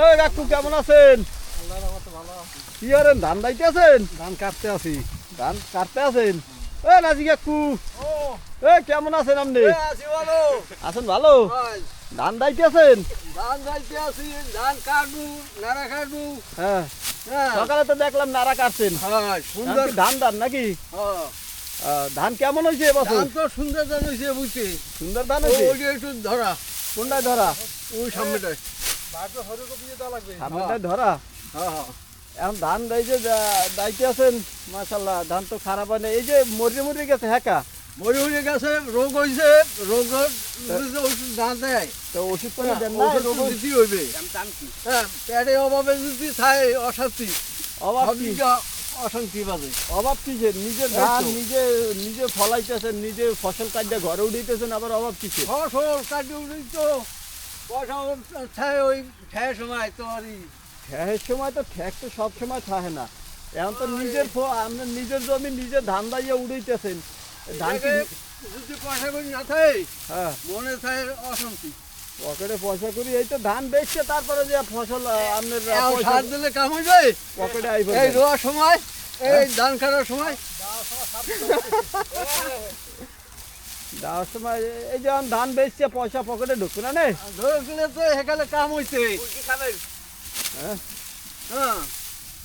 ওই কাকু কেমন আছেন? কি করেন? ধান দাইতে আছেন? ধান কাটতে আছি। ধান কাটতে আছেন? ও রাজি কাকু কেমন আছেন আপনি? আছেন ভালো? ধান দাইতে আছেন? ধান যাইতে আছি, ধান কাটবো, নাড়া কাটবো। হ্যাঁ, হ্যাঁ, সকালে তো দেখলাম নাড়া কাটছেন। হ্যাঁ, সুন্দর। এখন কি ধান নাকি? হ্যাঁ, ধান কেমন হয়েছে এবছর? ধান তো সুন্দর ধান হয়েছে বুঝছি। সুন্দর ধান হয়েছে? ওই যে একটু ধরা, কোনটায় ধরা? ওই সামনেটায়। সামনেটায় ধরা? হ্যাঁ, হ্যাঁ। এখন ধান দাইতে আছেন, মাশাআল্লাহ। ধান তো খারাপ হয় না। এই যে মরে গেছে হ্যাঁ, মরে মরে গেছে, রোগ হয়েছে, রোগের ওষুধ না দেয় তো ওষুধ করে দেন না? ওষুধ তো দিতেই হইবে। হ্যাঁ, পেটে অভাবে যদি খায় অশান্তি, অভাব কি? সবদিকে অশান্তি বাজে। অভাব কিসের? নিজের এই তো। ধান নিজে ফলাইতেছেন, নিজে ফসল কাটিয়ে ঘরে উঠাইতেছেন, আবার অভাব কিসের? ফসল কাটি উঠেই তো পয়সা খায়, ওই খায় সময় তো আর ঠেকের সময় তো ঠেক তো সব সময় থাকে না। এখন তো আপনার নিজের জমি নিজে ধান দাইয়ে উড়াইতেছেন। ধান কি? যদি পয়সা করি না থাকে, হ্যাঁ, মনে থাকে অশান্তি। পকেটে পয়সা করি, এই তো ধান বেচছে, তারপরে যে ফসল আপনার সার দিলে কাম হয়ে যায়। পকেটে আইব। এই রোয়ার সময়, এই ধান কাটার সময়, দেওয়ার সময় এই যে ধান বেচছে, পয়সা পকেটে ঢুকবে না নে? ধরে গেলে তো সেখানে কাম হইছে। হ্যাঁ, হ্যাঁ,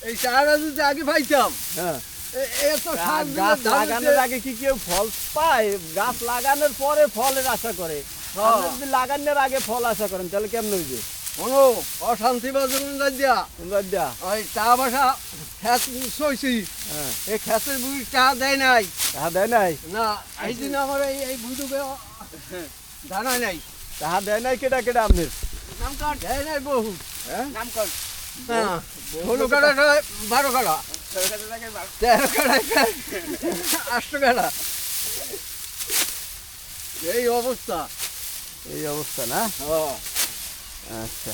এই সারা যদি আগে পাইতাম, হ্যাঁ। এত সার দিলে গাছ ধান লাগানোর হইছে। আগে কি কেউ ফল পায়? গাছ লাগানোর পরে ফলের আশা করে। হ্যাঁ। আপনি যদি লাগানোর আগে ফল আশা করেন তাহলে কেমন হইবে? কোনো অশান্তি বাজে দিয়া সুন্দর দেয়া। ওই চা বাসা খেত সইছি, হ্যাঁ, এই খেতের বুড়ি চা দেয় নাই। তাহা দেয় নাই? না, এই দিন আমার এই বুঝুকে জানা নাই। তাহা দেয় নাই কেটা আপনার? নাম কার্ড দেয় নাই বহু। হ্যাঁ, নাম কার্ড, হ্যাঁ, 16 কাটা 12 কাটা 13 কাটা 8 কাটা, এই অবস্থা। এই অবস্থা না? হ্যাঁ, আচ্ছা,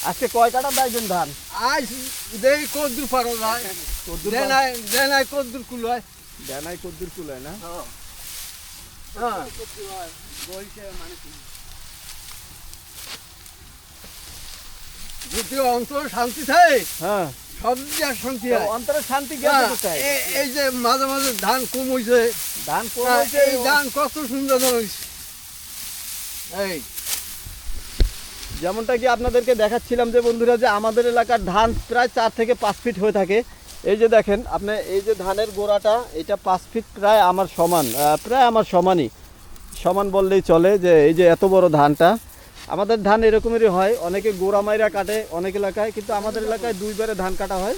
আজকে কয় কাটা দাইবেন ধান? আজ দেই কদ্দুর পারো যায়, কদ্দুর দে নাই কদ্দুর কুলায়। দেয় নাই কদ্দুর কুলায় না? হ্যাঁ, যদি অন্তর শান্তি থাকে, হ্যাঁ, সব দিকে শান্তি হয়। অন্তরে শান্তি গেছে কোথায়? এই যে মাঝে মাঝে ধান কম হয়েছে, ধান কম হয়েছে, এই ধান কত সুন্দর ধান হয়েছে। এই যেমনটা কি আপনাদেরকে দেখাচ্ছিলাম যে বন্ধুরা, যে আমাদের এলাকার ধান প্রায় 4 থেকে 5 ফিট হয়ে থাকে। এই যে দেখেন আপনি, এই যে ধানের গোড়াটা, এটা 5 ফিট প্রায় আমার সমান, প্রায় আমার সমানই, সমান বললেই চলে। যে এই যে এত বড় ধানটা, আমাদের ধান এরকমেরই হয়। অনেকে গোড়া মাইরা কাটে অনেক এলাকায়, কিন্তু আমাদের এলাকায় 2 বারে ধান কাটা হয়।